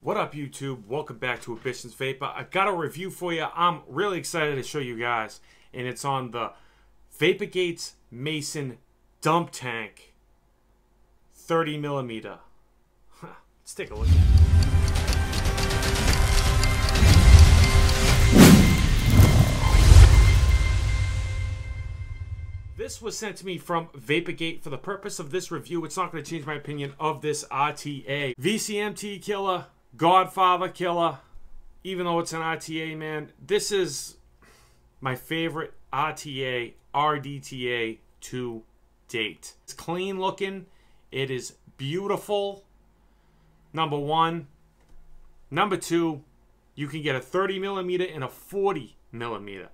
What up, YouTube? Welcome back to AmbitionZ VapeR. I got a review for you. I'm really excited to show you guys, and it's on the Vapergate's Mason Dumptank 30mm. Let's take a look at it. This was sent to me from Vapergate. For the purpose of this review, it's not going to change my opinion of this RTA. VCMT killer, Godfather killer, even though it's an RTA, man. This is my favorite RTA, RDTA to date. It's clean looking. It is beautiful, number one. Number two, you can get a 30mm and a 40mm.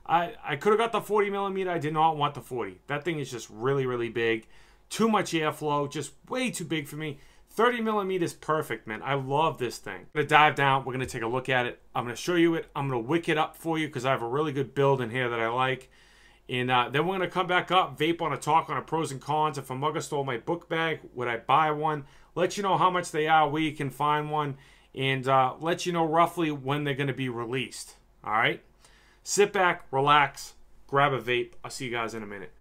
I could have got the 40mm. I did not want the 40. That thing is just really, really big. Too much airflow. Just way too big for me. 30mm is perfect, man. I love this thing. I'm going to dive down. We're going to take a look at it. I'm going to show you it. I'm going to wick it up for you because I have a really good build in here that I like. And then we're going to come back up, vape on a talk on a pros and cons. If a mugger stole my book bag, would I buy one? Let you know how much they are, where you can find one. And let you know roughly when they're going to be released. All right? Sit back, relax, grab a vape. I'll see you guys in a minute.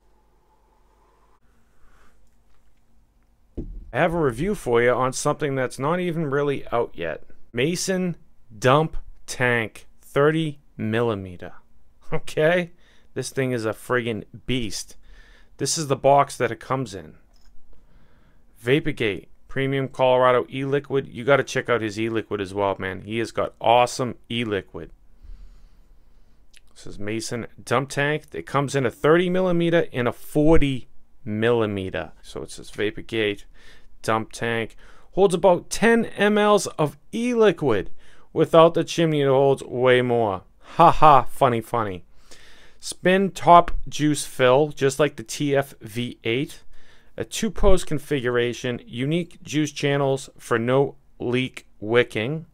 I have a review for you on something that's not even really out yet. Mason Dumptank 30mm. Okay? This thing is a friggin' beast. This is the box that it comes in. Vapergate, Premium Colorado e-liquid. You got to check out his e-liquid as well, man. He has got awesome e-liquid. This is Mason Dumptank. It comes in a 30mm and a 40mm. So it says Vapergate Dumptank. Holds about 10 mLs of e-liquid. Without the chimney, it holds way more. Haha, funny, funny. Spin top juice fill, just like the TF-V8. A 2-post configuration. Unique juice channels for no leak wicking.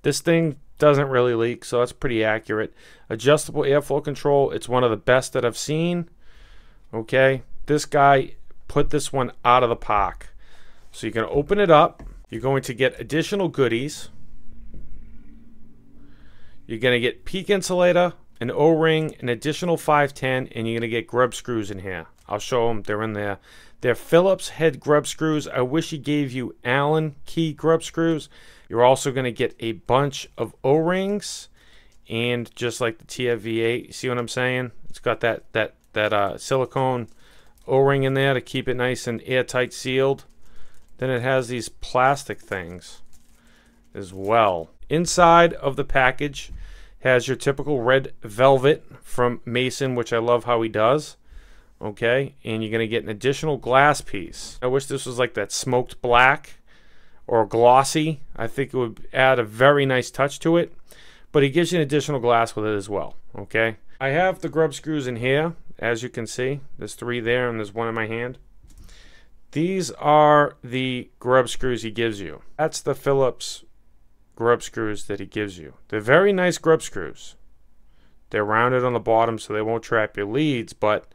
This thing doesn't really leak, so that's pretty accurate. Adjustable airflow control. It's one of the best that I've seen. Okay, this guy put this one out of the park. So you're going to open it up. You're going to get additional goodies. You're going to get peak insulator, an O-ring, an additional 510, and you're going to get grub screws in here. I'll show them. They're in there. They're Phillips head grub screws. I wish he gave you Allen key grub screws. You're also going to get a bunch of O-rings, and just like the TF-V8, you see what I'm saying? It's got that silicone O-ring in there to keep it nice and airtight sealed. Then it has these plastic things as well. Inside of the package has your typical red velvet from Mason, which I love how he does. Okay, and you're going to get an additional glass piece. I wish this was like that smoked black or glossy. I think it would add a very nice touch to it. But he gives you an additional glass with it as well. Okay, I have the grub screws in here, as you can see. There's 3 there and there's 1 in my hand. These are the grub screws he gives you. That's the Phillips grub screws that he gives you. They're very nice grub screws. They're rounded on the bottom so they won't trap your leads, but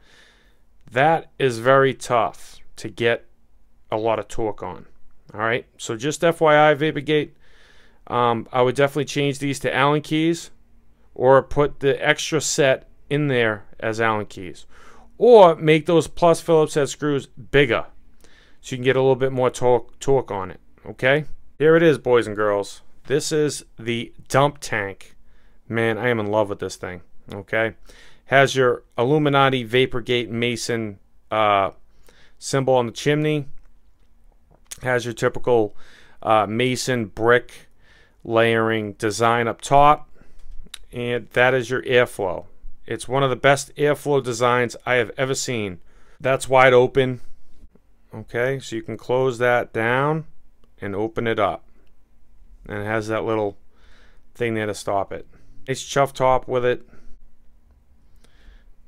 that is very tough to get a lot of torque on. All right, so just FYI, Vapergate, I would definitely change these to Allen keys, or put the extra set in there as Allen keys, or make those plus Phillips head screws bigger so you can get a little bit more torque on it. Okay, here it is, boys and girls. This is the Dumptank. Man, I am in love with this thing. Okay, has your Illuminati Vapergate Mason symbol on the chimney. Has your typical Mason brick layering design up top, and that is your airflow. It's one of the best airflow designs I have ever seen. That's wide open. Okay, so you can close that down and open it up, and it has that little thing there to stop it. Nice chuff top with it.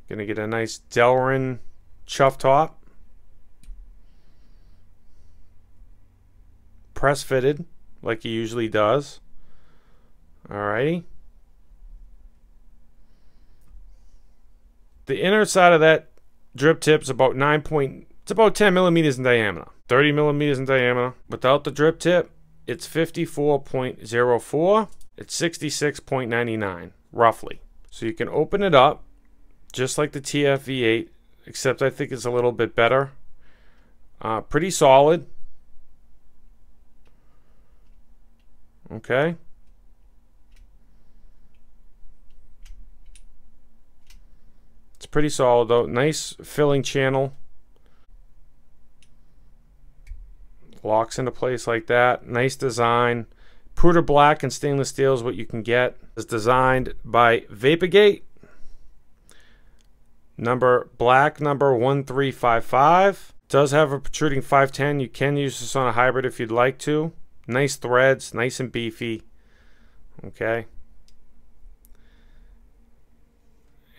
Gonna get a nice Delrin chuff top. Press fitted like he usually does. Alrighty. The inner side of that drip tip is about it's about 10 millimeters in diameter. 30 millimeters in diameter. Without the drip tip, it's 54.04. It's 66.99, roughly. So you can open it up, just like the TF-V8, except I think it's a little bit better. Pretty solid. Okay. It's pretty solid though. Nice filling channel. Locks into place like that. Nice design. Powder black and stainless steel is what you can get. It's designed by Vapergate. Black number 1355. Does have a protruding 510. You can use this on a hybrid if you'd like to. Nice threads, nice and beefy. Okay.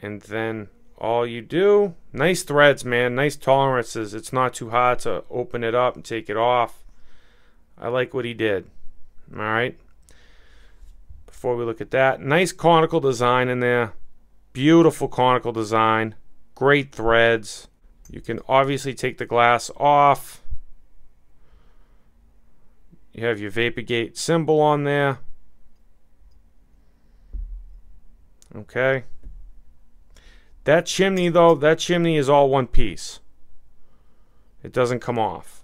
And then all you do, nice threads, man, nice tolerances. It's not too hard to open it up and take it off. I like what he did. All right. Before we look at that, nice conical design in there. Beautiful conical design. Great threads. You can obviously take the glass off. You have your Vapergate symbol on there. Okay. That chimney, though, that chimney is all one piece. It doesn't come off.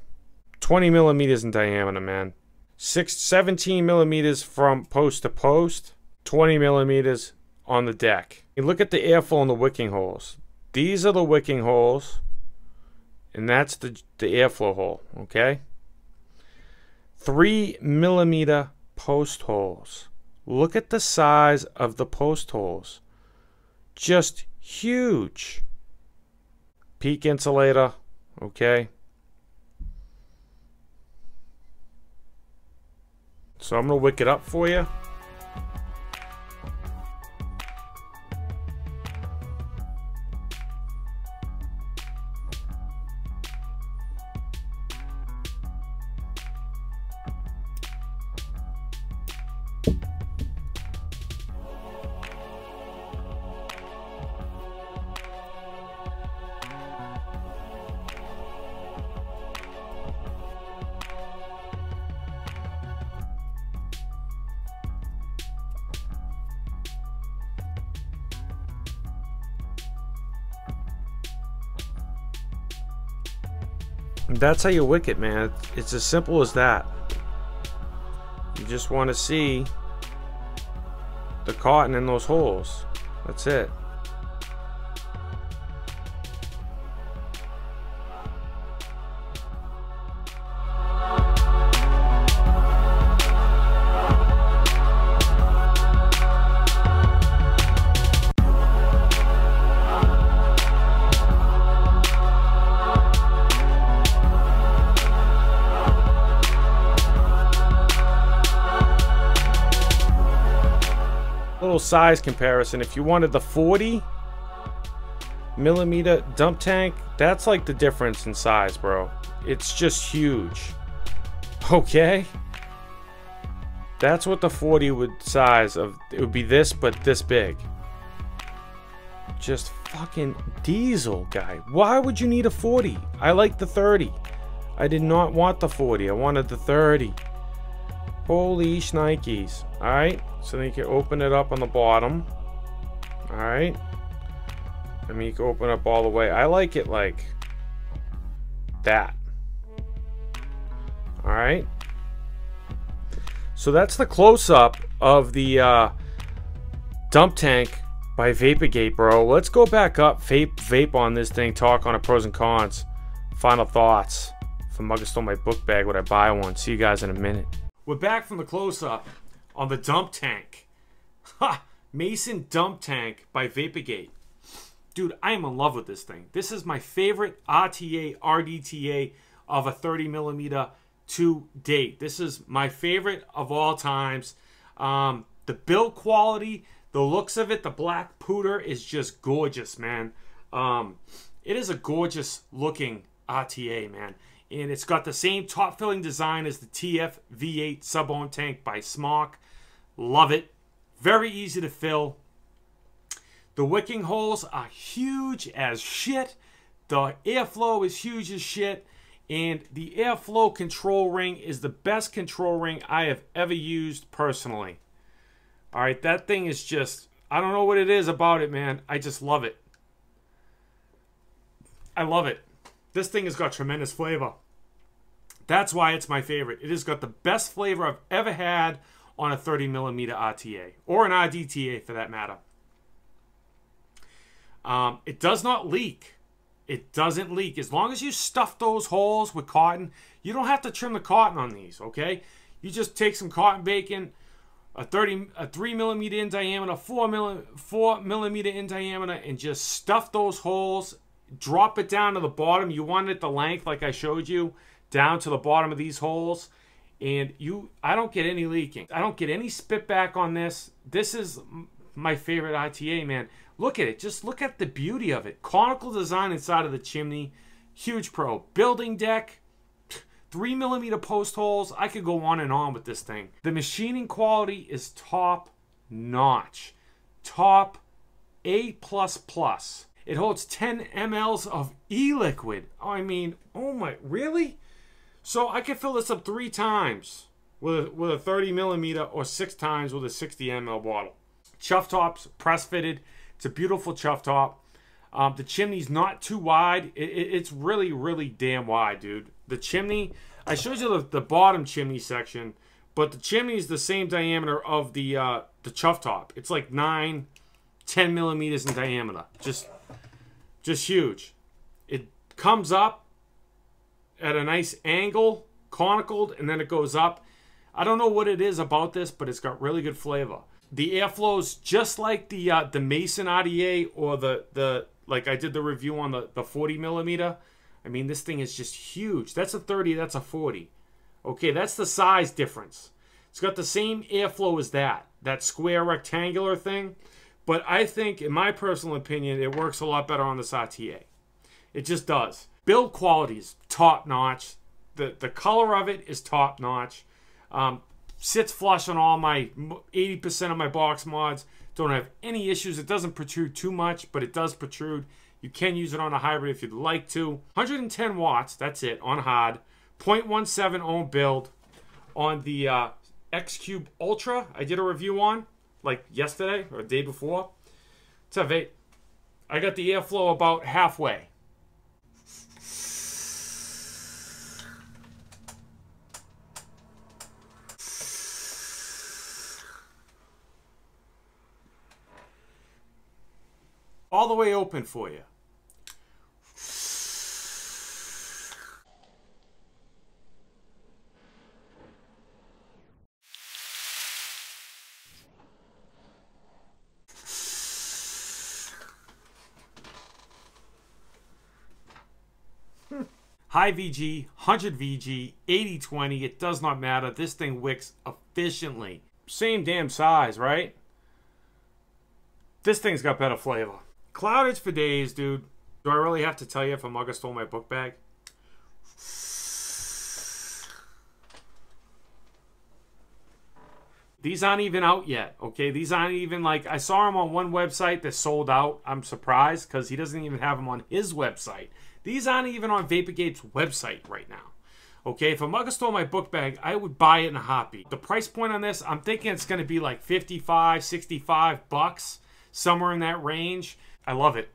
20 millimeters in diameter, man. 17 millimeters from post to post. 20 millimeters on the deck. You look at the airflow in the wicking holes. These are the wicking holes. And that's the airflow hole, okay? 3 millimeter post holes. Look at the size of the post holes. Just huge. Peak insulator, okay? So I'm going to wick it up for you. That's how you wick it, man. It's as simple as that. You just want to see the cotton in those holes. That's it. Little size comparison. If you wanted the 40 millimeter dump tank, that's like the difference in size, bro. It's just huge. Okay, that's what the 40 would size of. It would be this, but this big. Just fucking diesel, guy. Why would you need a 40? I like the 30. I did not want the 40. I wanted the 30. Holy shnikes. Alright, so then you can open it up on the bottom. Alright. I mean, you can open up all the way. I like it like that. Alright. So that's the close-up of the dump tank by Vapergate, bro. Let's go back up, vape on this thing, talk on the pros and cons. Final thoughts from Mugga Stole My Book Bag. Would I buy one? See you guys in a minute. We're back from the close-up on the dump tank. Ha! Mason dump tank by Vapergate. Dude, I am in love with this thing. This is my favorite RTA, RDTA of a 30mm to date. This is my favorite of all times. The build quality, the looks of it, the black powder is just gorgeous, man. It is a gorgeous looking RTA, man. And it's got the same top filling design as the TF-V8 sub-ohm tank by Smock. Love it. Very easy to fill. The wicking holes are huge as shit. The airflow is huge as shit. And the airflow control ring is the best control ring I have ever used personally. All right, that thing is just, I don't know what it is about it, man. I just love it. I love it. This thing has got tremendous flavor. That's why it's my favorite. It has got the best flavor I've ever had on a 30mm RTA, or an RDTA for that matter. It does not leak. It doesn't leak. As long as you stuff those holes with cotton, you don't have to trim the cotton on these, okay? You just take some cotton bacon, a 3mm in diameter, 4mm in diameter, and just stuff those holes. Drop it down to the bottom. You want it the length, like I showed you, down to the bottom of these holes. And I don't get any leaking. I don't get any spit back on this. This is my favorite RTA, man. Look at it. Just look at the beauty of it. Conical design inside of the chimney. Huge pro. Building deck. 3mm post holes. I could go on and on with this thing. The machining quality is top notch. Top A++. It holds 10 mLs of e-liquid. I mean, oh my, really? So I can fill this up 3 times with a 30mm or 6 times with a 60 ml bottle. Chuff tops, press fitted. It's a beautiful chuff top. The chimney's not too wide. It's really, really damn wide, dude. The chimney, I showed you the bottom chimney section, but the chimney is the same diameter of the chuff top. It's like 9-10 millimeters in diameter. Just huge. It comes up at a nice angle, conicaled, and then it goes up. I don't know what it is about this, but it's got really good flavor. The airflow's just like the Mason RTA or the like I did the review on the 40mm. I mean, this thing is just huge. That's a 30, that's a 40. Okay, that's the size difference. It's got the same airflow as that square rectangular thing. But I think, in my personal opinion, it works a lot better on this RTA. It just does. Build quality is top notch. The color of it is top notch. Sits flush on all my 80% of my box mods. Don't have any issues. It doesn't protrude too much, but it does protrude. You can use it on a hybrid if you'd like to. 110 watts, that's it, on hard. 0.17 ohm build on the X-Cube Ultra I did a review on, like yesterday or the day before. It's a vape. I got the airflow about halfway. All the way open for you. High VG, 100 VG, 80-20, it does not matter. This thing wicks efficiently. Same damn size, right? This thing's got better flavor. Cloudage for days, dude. Do I really have to tell you if a mugger stole my book bag? These aren't even out yet, okay? These aren't even like, I saw them on one website that sold out. I'm surprised because he doesn't even have them on his website. These aren't even on Vapergate's website right now. Okay, if a mugger stole my book bag, I would buy it in a heartbeat. The price point on this, I'm thinking it's going to be like 55, 65 bucks, somewhere in that range. I love it.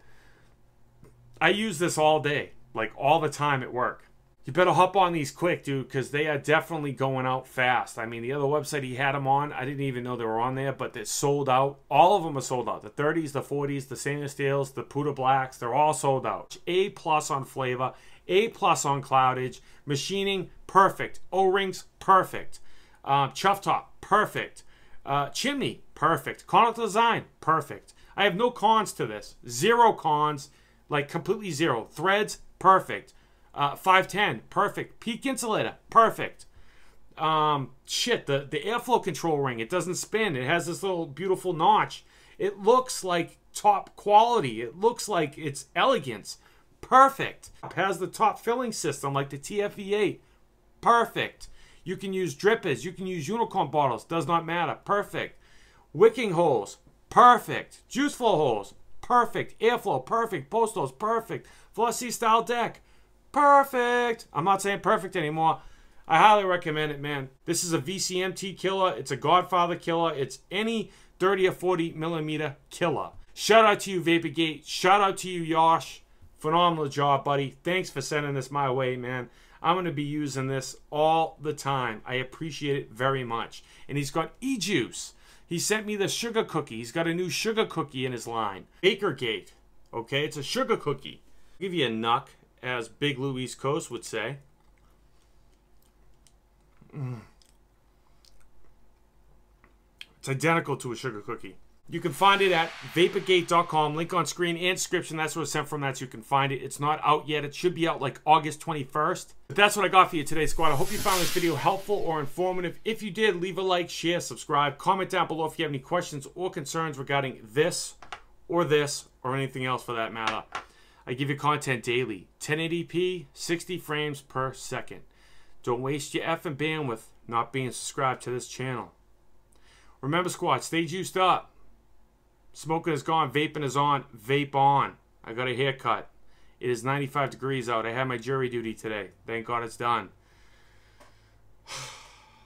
I use this all day, like all the time at work. You better hop on these quick, dude, because they are definitely going out fast. I mean, the other website he had them on, I didn't even know they were on there, but they're sold out. All of them are sold out. The 30s, the 40s, the stainless steels, the Puda Blacks, they're all sold out. A+ on flavor, A+ on cloudage, machining, perfect. O-rings, perfect. Chuff top, perfect. Chimney, perfect. Conical design, perfect. I have no cons to this. 0 cons, like completely 0. Threads, perfect. 510, perfect. Peak insulator, perfect. Shit, the airflow control ring, it doesn't spin. It has this little beautiful notch. It looks like top quality. It looks like it's elegance. Perfect. It has the top filling system like the TFE8. Perfect. You can use drippers. You can use unicorn bottles. Does not matter. Perfect. Wicking holes. Perfect. Juice flow holes. Perfect. Airflow. Perfect. Post holes. Perfect. Velocity style deck. perfect. I'm not saying perfect anymore. I highly recommend it, man. This is a VCMT killer. It's a Godfather killer. It's any 30 or 40 millimeter killer. Shout out to you, Vapergate. Shout out to you, Yosh. Phenomenal job, buddy. Thanks for sending this my way, man. I'm going to be using this all the time. I appreciate it very much. And he's got e-juice. He sent me the sugar cookie. He's got a new sugar cookie in his line. Vapergate. Okay, it's a sugar cookie. I'll give you a knuck, as Big Lou East Coast would say. It's identical to a sugar cookie. You can find it at vapergate.com. Link on screen and description. That's where it's sent from. That's where you can find it. It's not out yet. It should be out like August 21st. But that's what I got for you today, squad. I hope you found this video helpful or informative. If you did, leave a like, share, subscribe. Comment down below if you have any questions or concerns regarding this, or anything else for that matter. I give you content daily. 1080p, 60 frames per second. Don't waste your effing bandwidth not being subscribed to this channel. Remember, squad, stay juiced up. Smoking is gone, vaping is on, vape on. I got a haircut. It is 95 degrees out. I had my jury duty today. Thank God it's done.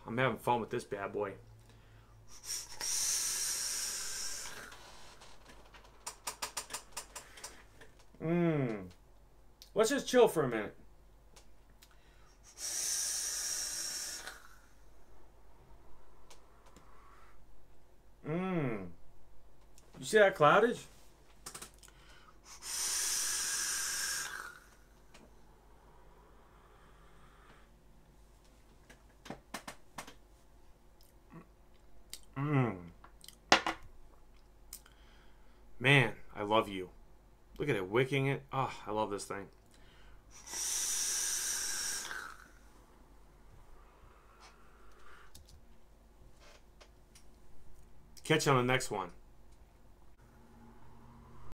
I'm having fun with this bad boy. Let's just chill for a minute. You see that cloudage? Man, I love you. Look at it, wicking it. Oh, I love this thing. Catch you on the next one.